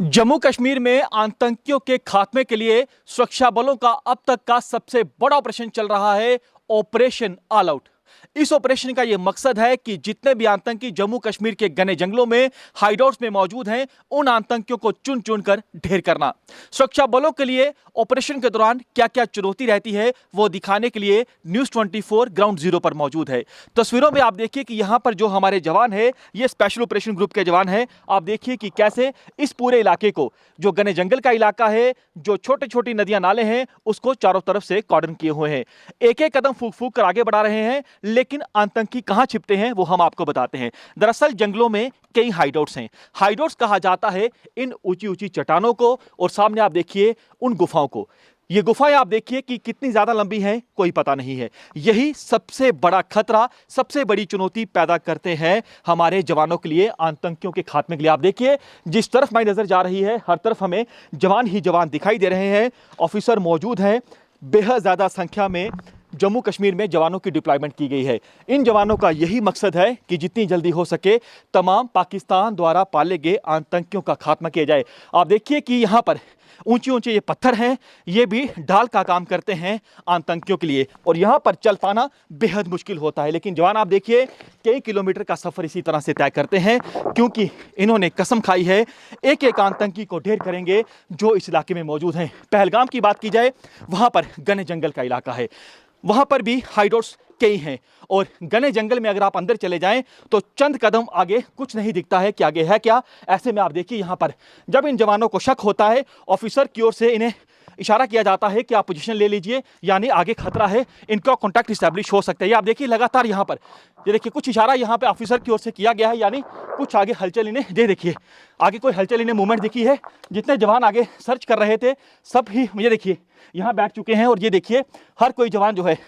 जम्मू कश्मीर में आतंकियों के खात्मे के लिए सुरक्षा बलों का अब तक का सबसे बड़ा ऑपरेशन चल रहा है, ऑपरेशन ऑल आउट। इस ऑपरेशन का यह मकसद है कि जितने भी आतंकी जम्मू कश्मीर के घने जंगलों में हाइडआउट्स में मौजूद हैं, उन आतंकियों को चुन चुनकर ढेर करना। सुरक्षा बलों के लिए ऑपरेशन के दौरान क्या क्या चुनौती रहती है, वो दिखाने के लिए न्यूज़ 24 ग्राउंड जीरो पर मौजूद है। तस्वीरों में आप देखिए कि यहां पर जो हमारे जवान है, ये स्पेशल ऑपरेशन ग्रुप के जवान हैं। आप देखिए कि कैसे इस पूरे इलाके को, जो घने जंगल का इलाका है, जो छोटी छोटी नदियां नाले हैं, उसको चारों तरफ से कॉर्डन किए हुए हैं। एक एक कदम फूक फूक कर आगे बढ़ा रहे हैं, लेकिन आतंकी कहां छिपते हैं वो हम आपको बताते हैं। दरअसल जंगलों में कई हाइडआउट्स हैं। हाइडआउट्स कहा जाता है इन ऊंची ऊंची चट्टानों को, और सामने आप देखिए उन गुफाओं को। ये गुफाएं आप देखिए कि कितनी ज्यादा लंबी हैं, कोई पता नहीं है। यही सबसे बड़ा खतरा, सबसे बड़ी चुनौती पैदा करते हैं हमारे जवानों के लिए, आतंकियों के खात्मे के लिए। आप देखिए जिस तरफ हमारी नजर जा रही है, हर तरफ हमें जवान ही जवान दिखाई दे रहे हैं, ऑफिसर मौजूद हैं। बेहद ज्यादा संख्या में जम्मू कश्मीर में जवानों की डिप्लॉयमेंट की गई है। इन जवानों का यही मकसद है कि जितनी जल्दी हो सके तमाम पाकिस्तान द्वारा पाले गए आतंकियों का खात्मा किया जाए। आप देखिए कि यहां पर ऊंचे ऊंचे ये पत्थर हैं, ये भी ढाल का काम करते हैं आतंकियों के लिए, और यहां पर चल पाना बेहद मुश्किल होता है। लेकिन जवान आप देखिए कई किलोमीटर का सफर इसी तरह से तय करते हैं, क्योंकि इन्होंने कसम खाई है एक एक आतंकी को ढेर करेंगे जो इस इलाके में मौजूद हैं। पहलगाम की बात की जाए, वहां पर घने जंगल का इलाका है, वहां पर भी हाइडआउट्स कई हैं, और घने जंगल में अगर आप अंदर चले जाएं तो चंद कदम आगे कुछ नहीं दिखता है कि आगे है क्या। ऐसे में आप देखिए यहां पर जब इन जवानों को शक होता है, ऑफिसर की ओर से इन्हें इशारा किया जाता है कि आप पोजीशन ले लीजिए, यानी आगे खतरा है, इनका कांटेक्ट इस्टेब्लिश हो सकता है। ये आप देखिए लगातार यहां पर, ये देखिए कुछ इशारा यहां पे ऑफिसर की ओर से किया गया है, यानी कुछ आगे हलचल इन्हें दे, देखिए आगे कोई हलचल इन्हें मूवमेंट दिखी है। जितने जवान आगे सर्च कर रहे थे सब ही मुझे देखिए यहां बैठ चुके हैं, और ये देखिए हर कोई जवान जो है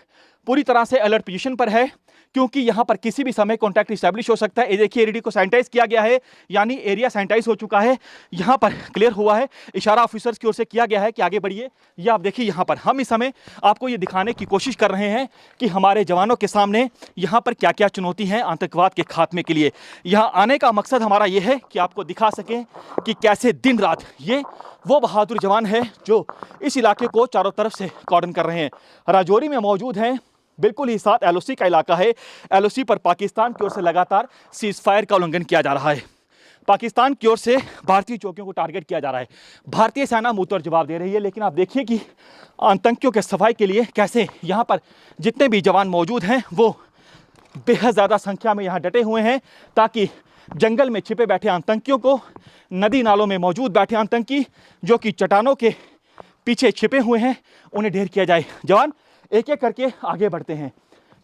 पूरी तरह से अलर्ट पोजीशन पर है, क्योंकि यहां पर किसी भी समय कांटेक्ट एस्टैब्लिश हो सकता है। ये देखिए एरिया को सैनिटाइज किया गया है, यानी एरिया सैनिटाइज हो चुका है, यहां पर क्लियर हुआ है, इशारा ऑफिसर्स की ओर से किया गया है कि आगे बढ़िए। ये आप देखिए यहां पर हम इस समय आपको ये दिखाने की कोशिश कर रहे हैं कि हमारे जवानों के सामने यहां पर क्या क्या चुनौती है आतंकवाद के खात्मे के लिए। यहां आने का मकसद हमारा यह है कि आपको दिखा सकें कि कैसे दिन रात ये वो बहादुर जवान है जो इस इलाके को चारों तरफ से कॉर्डन कर रहे हैं। राजौरी में मौजूद हैं, बिल्कुल ही साथ एलओसी का इलाका है। एलओसी पर पाकिस्तान की ओर से लगातार सीज फायर का उल्लंघन किया जा रहा है। पाकिस्तान की ओर से भारतीय चौकियों को टारगेट किया जा रहा है। भारतीय सेना मुंहतोड़ जवाब दे रही है, लेकिन आप देखिए कि आतंकियों के सफाई के लिए कैसे यहां पर जितने भी जवान मौजूद हैं वो बेहद ज़्यादा संख्या में यहां डटे हुए हैं, ताकि जंगल में छिपे बैठे आतंकियों को, नदी नालों में मौजूद बैठे आतंकी जो कि चट्टानों के पीछे छिपे हुए हैं, उन्हें ढेर किया जाए। जवान एक एक करके आगे बढ़ते हैं।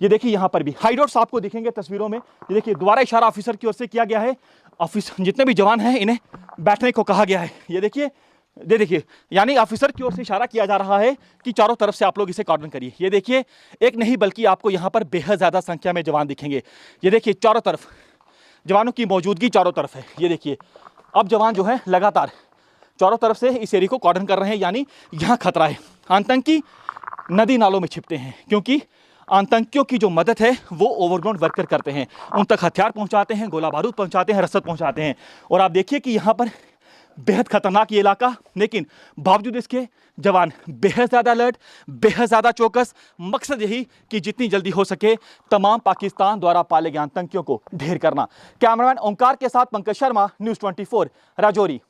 ये देखिए यहां पर भी हाइडआउट्स आपको दिखेंगे तस्वीरों में। ये देखिए दोबारा इशारा ऑफिसर की ओर से किया गया है, ऑफिसर जितने भी जवान हैं इन्हें बैठने को कहा गया है। ये देखिए यानी ऑफिसर की ओर से इशारा किया जा रहा है कि चारों तरफ से आप लोग इसे कॉर्डन करिए। ये देखिए एक नहीं बल्कि आपको यहां पर बेहद ज्यादा संख्या में जवान दिखेंगे। ये देखिए चारों तरफ जवानों की मौजूदगी चारों तरफ है। ये देखिए अब जवान जो है लगातार चारों तरफ से इस एरिया को कॉर्डन कर रहे हैं, यानी यहां खतरा है। आतंकी नदी नालों में छिपते हैं, क्योंकि आतंकियों की जो मदद है वो ओवरग्राउंड वर्कर करते हैं, उन तक हथियार पहुंचाते हैं, गोला बारूद पहुंचाते हैं, रसद पहुंचाते हैं। और आप देखिए कि यहाँ पर बेहद खतरनाक ये इलाका, लेकिन बावजूद इसके जवान बेहद ज़्यादा अलर्ट, बेहद ज़्यादा चौकस। मकसद यही कि जितनी जल्दी हो सके तमाम पाकिस्तान द्वारा पाले गए आतंकियों को ढेर करना। कैमरामैन ओंकार के साथ पंकज शर्मा, न्यूज़ 24 राजौरी।